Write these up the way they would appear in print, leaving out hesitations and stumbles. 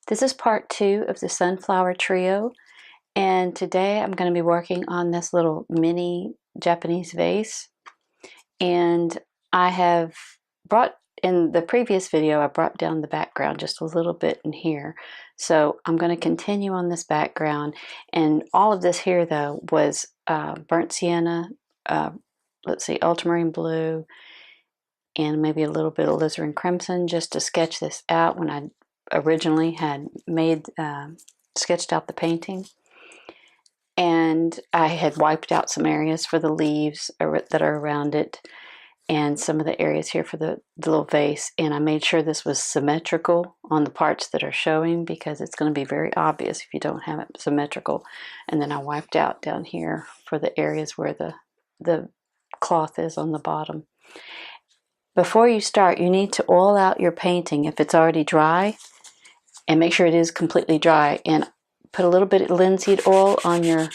This is part 2 of the Sunflower Trio, and today I'm going to be working on this little mini Japanese vase. And I have brought, in the previous video, I brought down the background just a little bit in here. So I'm going to continue on this background, and all of this here though was burnt sienna, let's see, ultramarine blue, and maybe a little bit of alizarin crimson just to sketch this out when I originally had made sketched out the painting. And I had wiped out some areas for the leaves that are around it, and some of the areas here for the little vase, and I made sure this was symmetrical on the parts that are showing, because it's going to be very obvious if you don't have it symmetrical. And then I wiped out down here for the areas where the cloth is on the bottom. Before you start, you need to oil out your painting if it's already dry, and make sure it is completely dry, and put a little bit of linseed oil on your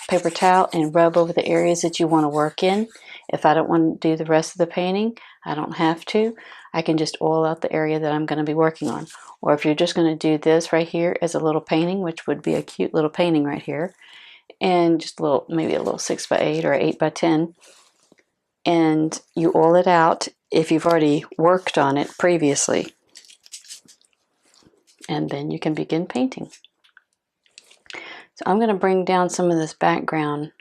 paper towel and rub over the areas that you want to work in. If I don't want to do the rest of the painting, I don't have to. I can just oil out the area that I'm going to be working on. Or if you're just going to do this right here as a little painting, which would be a cute little painting right here, and just a little, maybe a little 6x8 or 8x10, and you oil it out if you've already worked on it previously, and then you can begin painting. So I'm going to bring down some of this background.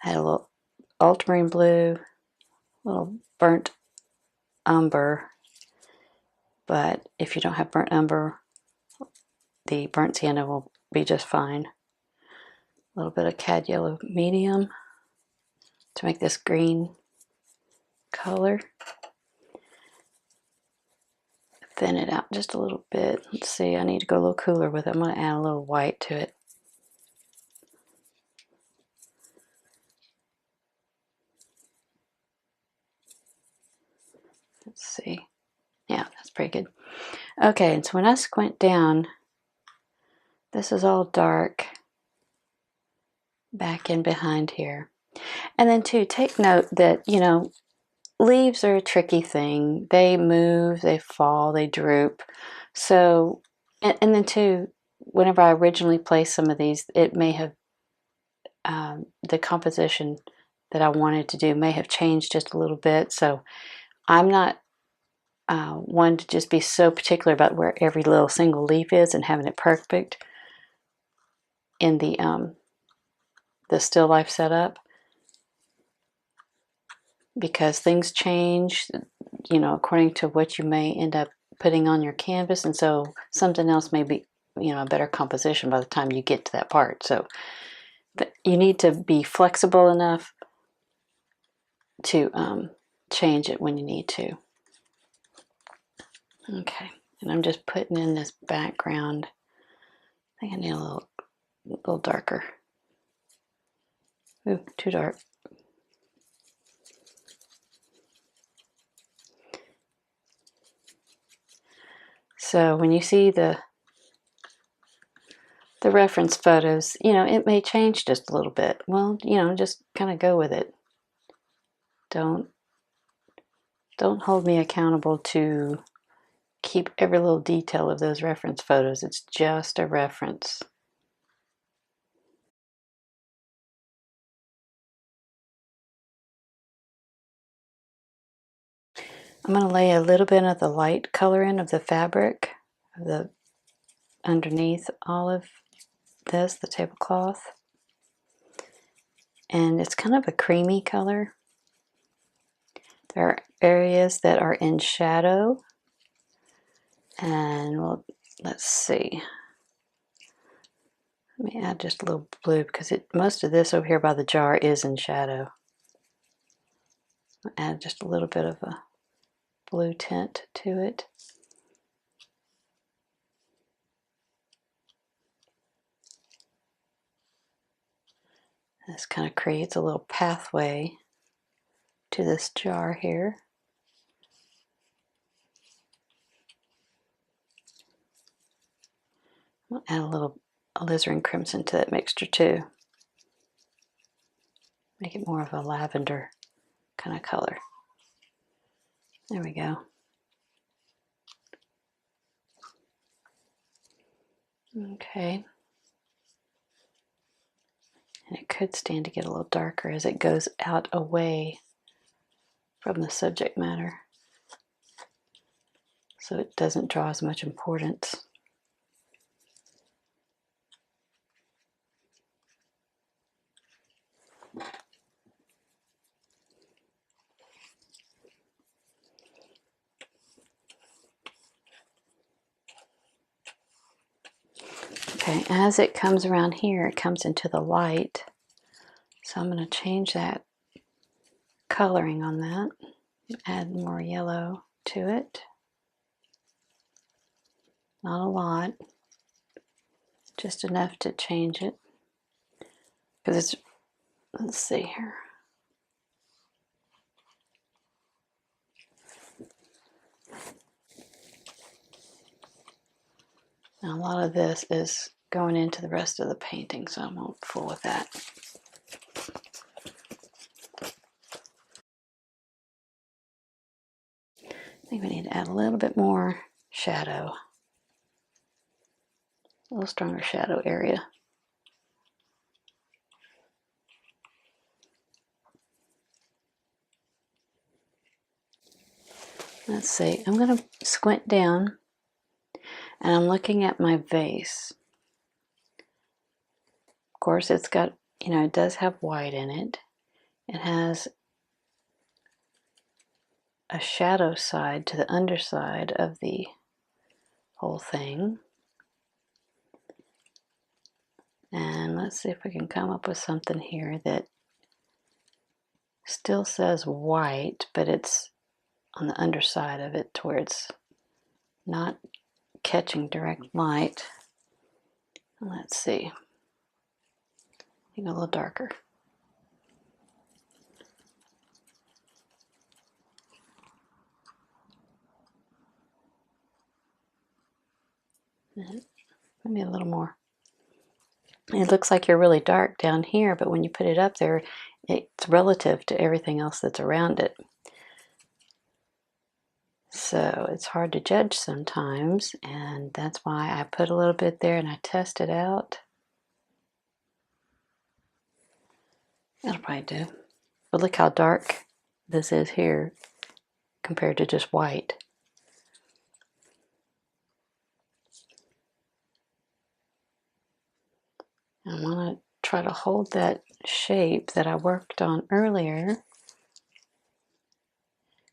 I had a little ultramarine blue, a little burnt umber, but if you don't have burnt umber, the burnt sienna will be just fine. A little bit of cad yellow medium to make this green color. Thin it out just a little bit. Let's see, I need to go a little cooler with it. I'm going to add a little white to it. Let's see. Yeah, that's pretty good. Okay, and so when I squint down, this is all dark back in behind here. And then too, take note that, you know, leaves are a tricky thing. They move, they fall, they droop. So, and then too, whenever I originally placed some of these, it may have, the composition that I wanted to do may have changed just a little bit. So I'm not one to just be so particular about where every little single leaf is and having it perfect in the still life setup, because things change, you know, according to what you may end up putting on your canvas, and so something else may be, you know, a better composition by the time you get to that part. So you need to be flexible enough to change it when you need to. Okay, and I'm just putting in this background. I think I need a little darker. Ooh, too dark. So when you see the reference photos, you know, it may change just a little bit. Well, you know, just kind of go with it. Don't hold me accountable to keep every little detail of those reference photos. It's just a reference. I'm going to lay a little bit of the light color in of the fabric, underneath all of this, the tablecloth. And it's kind of a creamy color. There are areas that are in shadow. And well, let's see. Let me add just a little blue, because most of this over here by the jar is in shadow. I'll add just a little bit of a blue tint to it. This kind of creates a little pathway to this jar here. I'll add a little alizarin crimson to that mixture too. Make it more of a lavender kind of color. There we go. Okay. And it could stand to get a little darker as it goes out away from the subject matter, so it doesn't draw as much importance. Okay, as it comes around here, it comes into the light. So I'm going to change that coloring on that, add more yellow to it. Not a lot, just enough to change it. Because it's, let's see here. Now a lot of this is going into the rest of the painting, so I won't fool with that. I think we need to add a little bit more shadow. A little stronger shadow area. Let's see, I'm going to squint down and I'm looking at my vase. Of course, it's got, it does have white in it. It has a shadow side to the underside of the whole thing. And let's see if we can come up with something here that still says white, but it's on the underside of it to where it's not catching direct light. Let's see. I think a little darker. Maybe a little more. It looks like you're really dark down here, but when you put it up there, it's relative to everything else that's around it. So it's hard to judge sometimes, and that's why I put a little bit there and I test it out. That'll probably do. But look how dark this is here compared to just white. I want to try to hold that shape that I worked on earlier,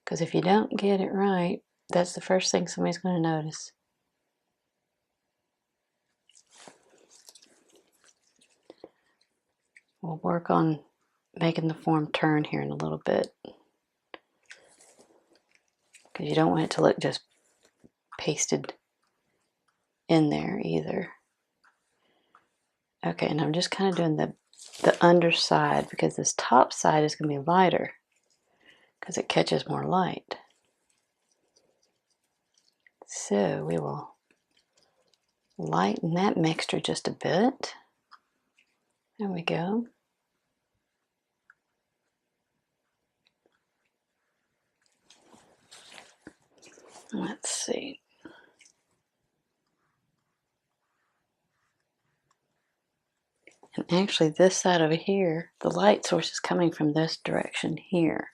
because if you don't get it right, that's the first thing somebody's going to notice. We'll work on making the form turn here in a little bit, because you don't want it to look just pasted in there either. Okay, and I'm just kind of doing the underside, because this top side is going to be lighter because it catches more light. So we will lighten that mixture just a bit. There we go. Let's see. And actually this side over here, the light source is coming from this direction here.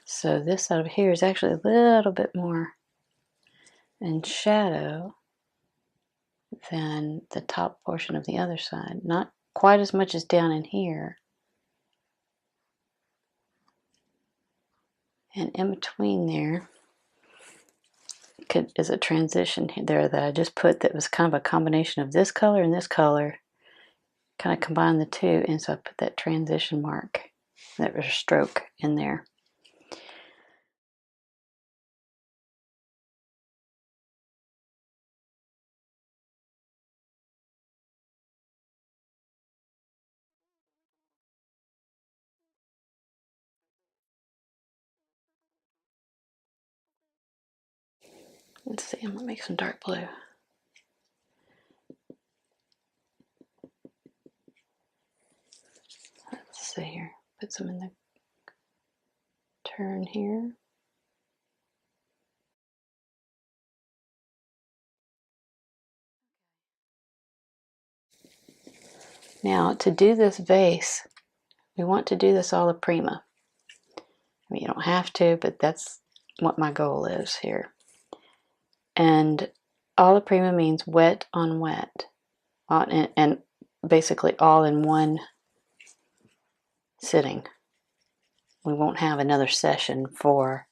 So this side over here is actually a little bit more in shadow than the top portion of the other side. Not quite as much as down in here. And in between there is a transition there that I just put that was kind of a combination of this color and this color. Kind of combine the two, and so I put that transition mark, that was a stroke in there. Let's see, I'm gonna make some dark blue. Let's see here, put some in the turn here. Now, to do this vase, we want to do this alla prima. I mean, you don't have to, but that's what my goal is here. And alla prima means wet on wet, and basically all in one sitting. We won't have another session for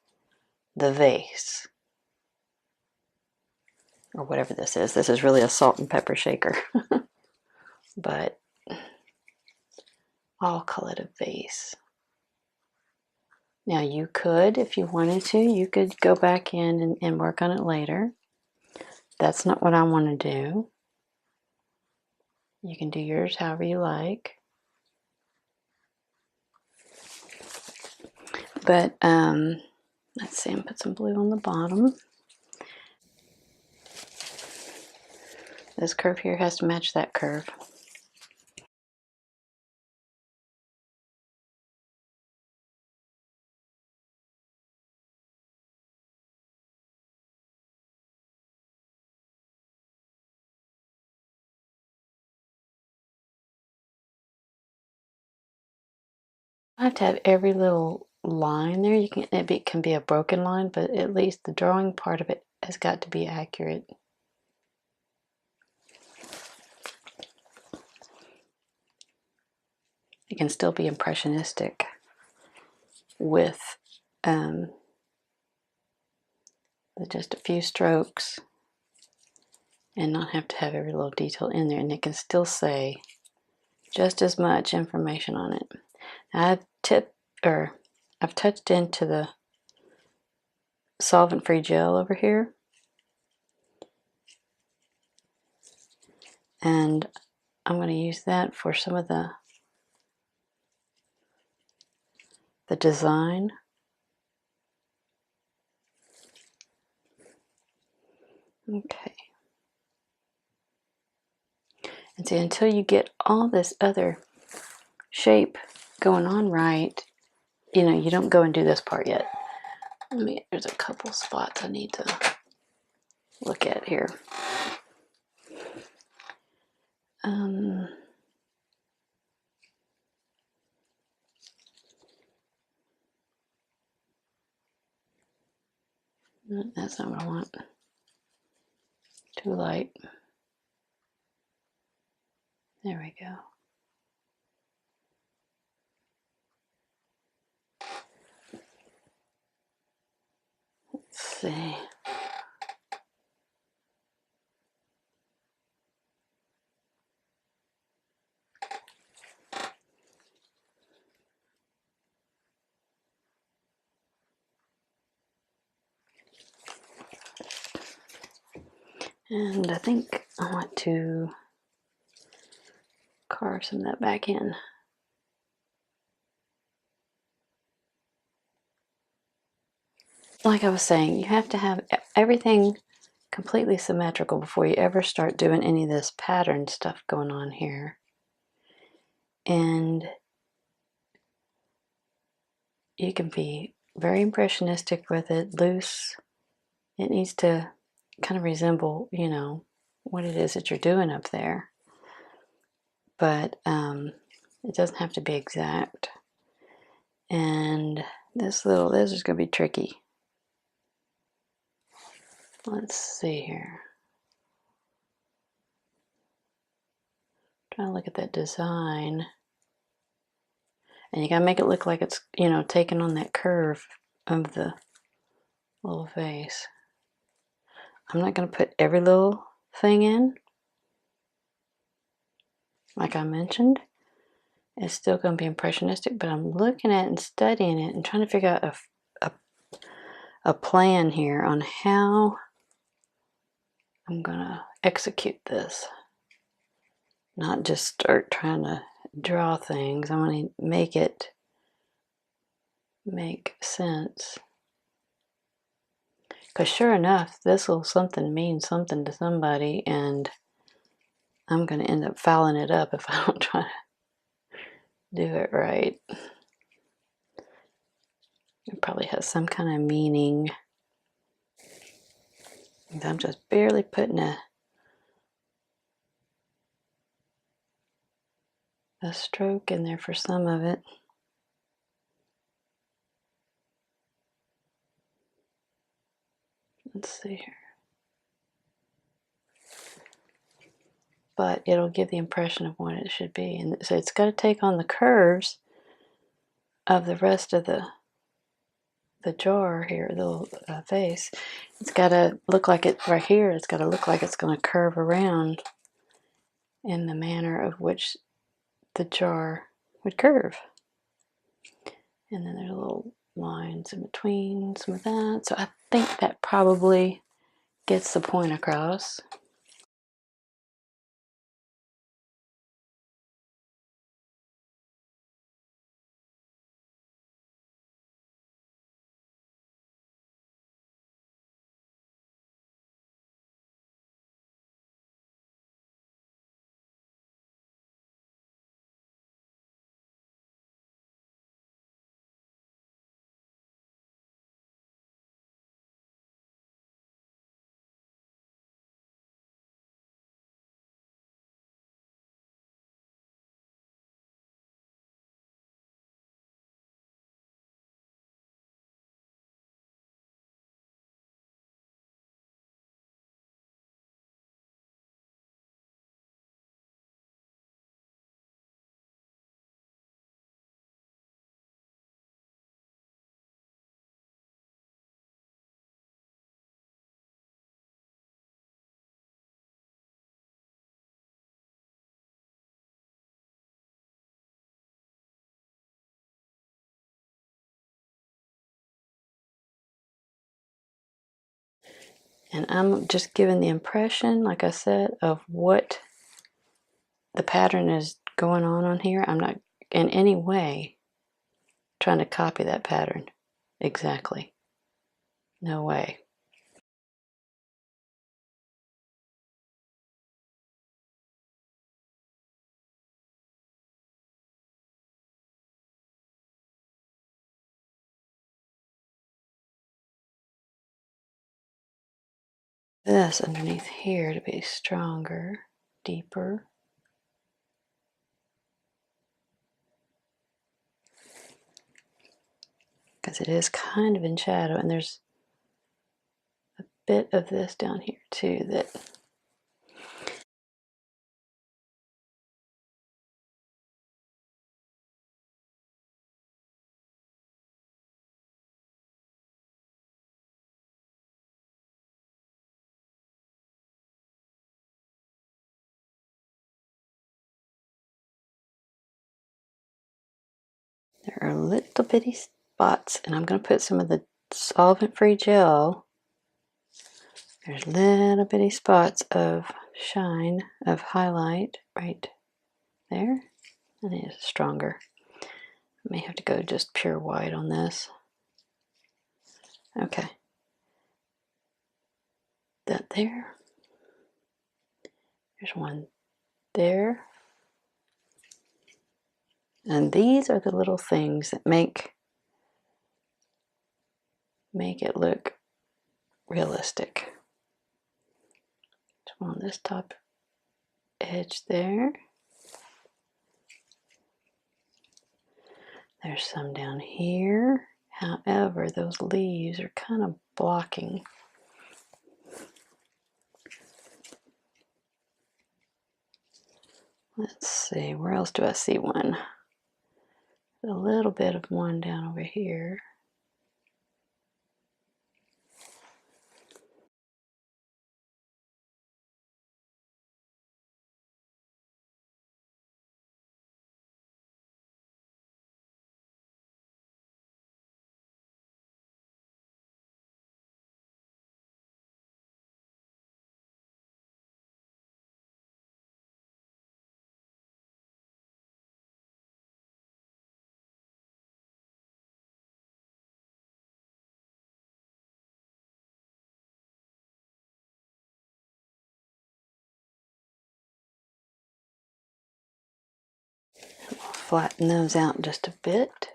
the vase, or whatever this is. This is really a salt and pepper shaker, but I'll call it a vase. Now you could, if you wanted to, you could go back in and work on it later. That's not what I want to do. You can do yours however you like. But let's see, and put some blue on the bottom. This curve here has to match that curve. I have to have every little line there. It can be a broken line, but at least the drawing part of it has got to be accurate. It can still be impressionistic with just a few strokes and not have to have every little detail in there, and it can still say just as much information on it. Now, I've touched into the solvent-free gel over here, and I'm going to use that for some of the design. Okay. And see, until you get all this other shape going on right, you don't go and do this part yet. There's a couple spots I need to look at here. That's not what I want. Too light. There we go. Let's see. And I think I want to carve some of that back in. Like I was saying, you have to have everything completely symmetrical before you ever start doing any of this pattern stuff going on here. And you can be very impressionistic with it, loose. It needs to kind of resemble, what it is that you're doing up there. But it doesn't have to be exact. And this is going to be tricky. Let's see here. Trying to look at that design. And you gotta make it look like it's, taking on that curve of the little vase. I'm not gonna put every little thing in. Like I mentioned, it's still gonna be impressionistic, but I'm looking at it and studying it and trying to figure out a plan here on how I'm gonna execute this. Not just start trying to draw things. I want to make it make sense. Because sure enough, this will mean something to somebody, and I'm going to end up fouling it up if I don't try to do it right. It probably has some kind of meaning. I'm just barely putting a stroke in there for some of it. Let's see here. But it'll give the impression of what it should be. And so it's got to take on the curves of the rest of the jar here, the little vase. It's got to look like it right here. It's got to look like it's going to curve around in the manner of which the jar would curve. And then there's little lines in between some of that. So I think that probably gets the point across. And I'm just giving the impression, like I said, of what the pattern is going on here. I'm not in any way trying to copy that pattern exactly. No way. This underneath here to be stronger, deeper. Because it is kind of in shadow, and there's a bit of this down here too that there are little bitty spots, and I'm going to put some of the solvent-free gel. There's little bitty spots of shine, of highlight right there. I think it's stronger. I may have to go just pure white on this. Okay. That there. There's one there. And these are the little things that make it look realistic. There's one on this top edge there. There's some down here. However, those leaves are kind of blocking. Let's see, where else do I see one? A little bit of one down over here. Flatten those out just a bit.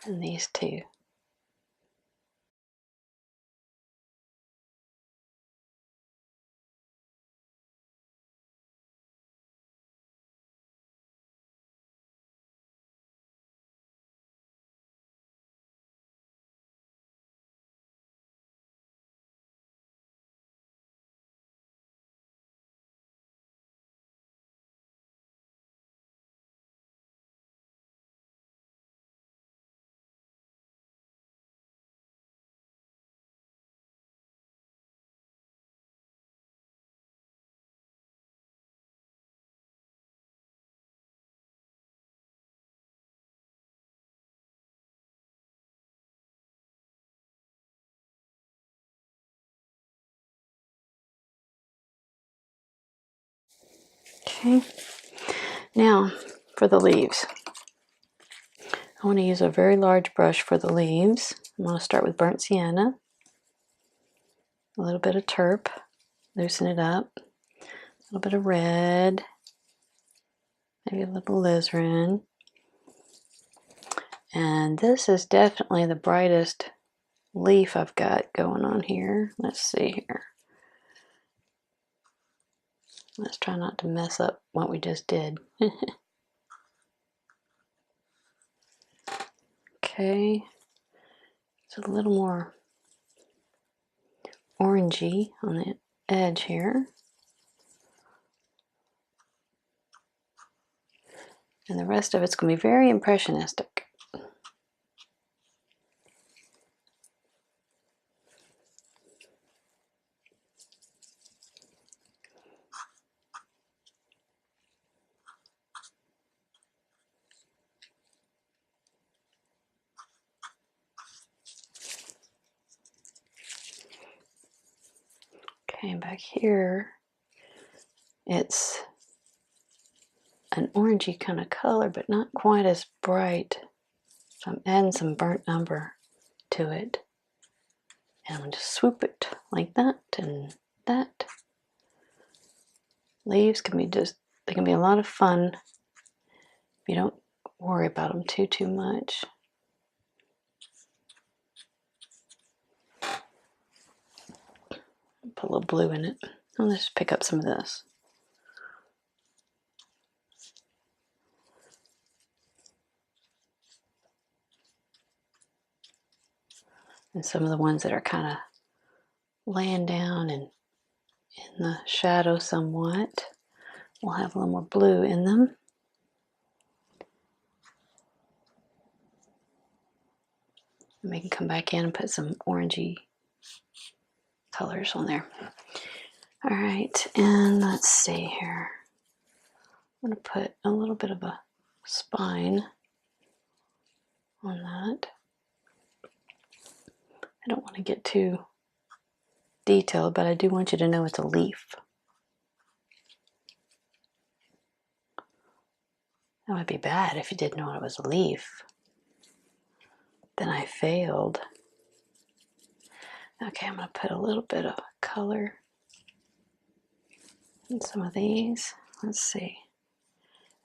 And these two. Okay, now for the leaves. I want to use a very large brush for the leaves. I'm going to start with burnt sienna, a little bit of turp, loosen it up, a little bit of red, maybe a little alizarin. And this is definitely the brightest leaf I've got going on here. Let's see here. Let's try not to mess up what we just did. Okay, it's a little more orangey on the edge here. And the rest of it's going to be very impressionistic. Okay, back here, it's an orangey kind of color, but not quite as bright. So I'm adding some burnt umber to it. And I'm going to swoop it like that and that. Leaves can be they can be a lot of fun if you don't worry about them too much. Put a little blue in it. I'll just pick up some of this. And some of the ones that are kind of laying down and in the shadow somewhat will have a little more blue in them. And we can come back in and put some orangey colors on there. All right, and let's see here. I'm going to put a little bit of a spine on that. I don't want to get too detailed, but I do want you to know it's a leaf. That would be bad if you didn't know it was a leaf. Then I failed. Okay, I'm going to put a little bit of color in some of these. Let's see.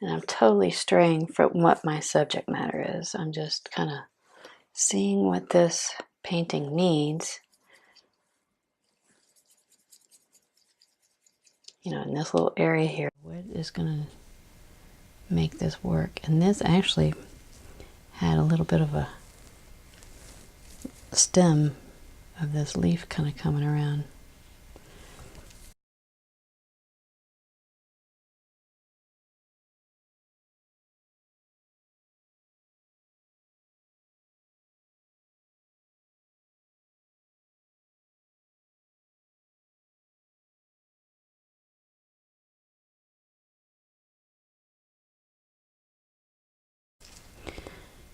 And I'm totally straying from what my subject matter is. I'm just kind of seeing what this painting needs. You know, in this little area here, what is going to make this work? And this actually had a little bit of a stem of this leaf kind of coming around.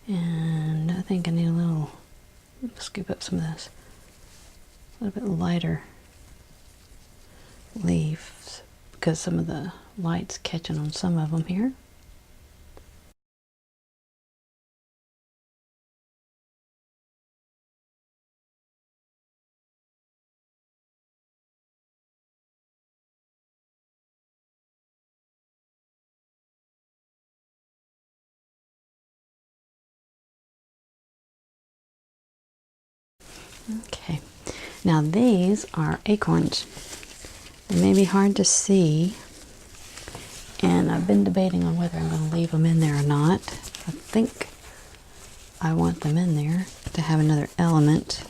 And I think I need a little, scoop up some of this, a little bit lighter leaves because some of the light's catching on some of them here. Okay, now these are acorns. They may be hard to see, and I've been debating on whether I'm going to leave them in there or not. I think I want them in there to have another element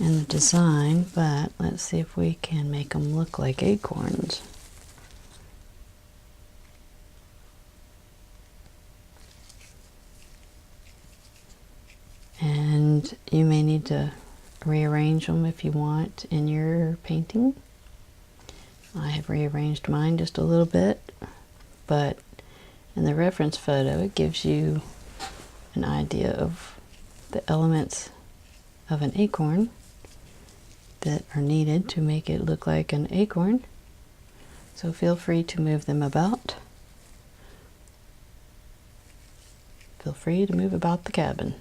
in the design, but let's see if we can make them look like acorns. And you may need to rearrange them if you want in your painting. I have rearranged mine just a little bit, but in the reference photo it gives you an idea of the elements of an acorn that are needed to make it look like an acorn. So feel free to move them about. Feel free to move about the cabin.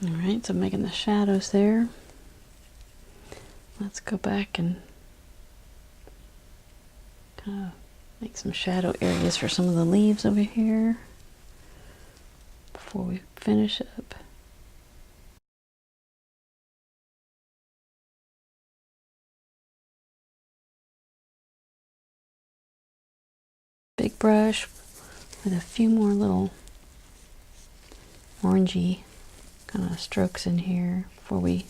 Alright, so I'm making the shadows there. Let's go back and kind of make some shadow areas for some of the leaves over here before we finish up. Big brush with a few more little orangey kind of strokes in here before we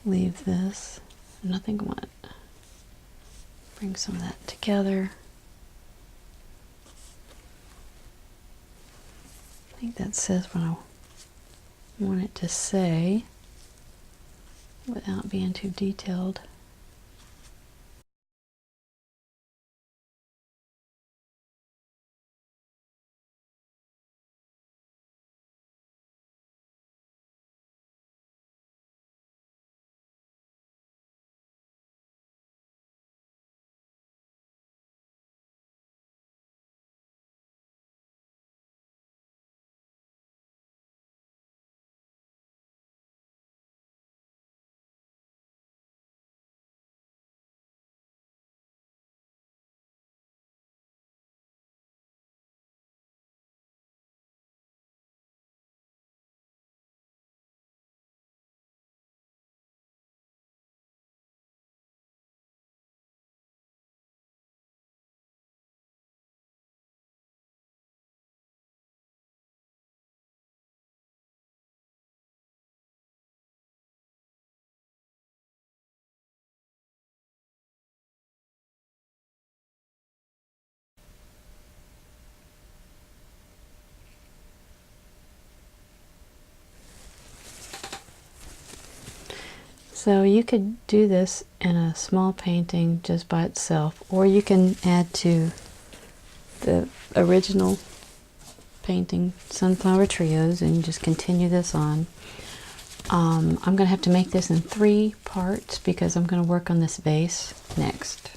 leave this. Nothing wet. Bring some of that together. I think that says what I want it to say without being too detailed. So you could do this in a small painting just by itself, or you can add to the original painting Sunflower Trios and you just continue this on. I'm going to have to make this in 3 parts because I'm going to work on this vase next.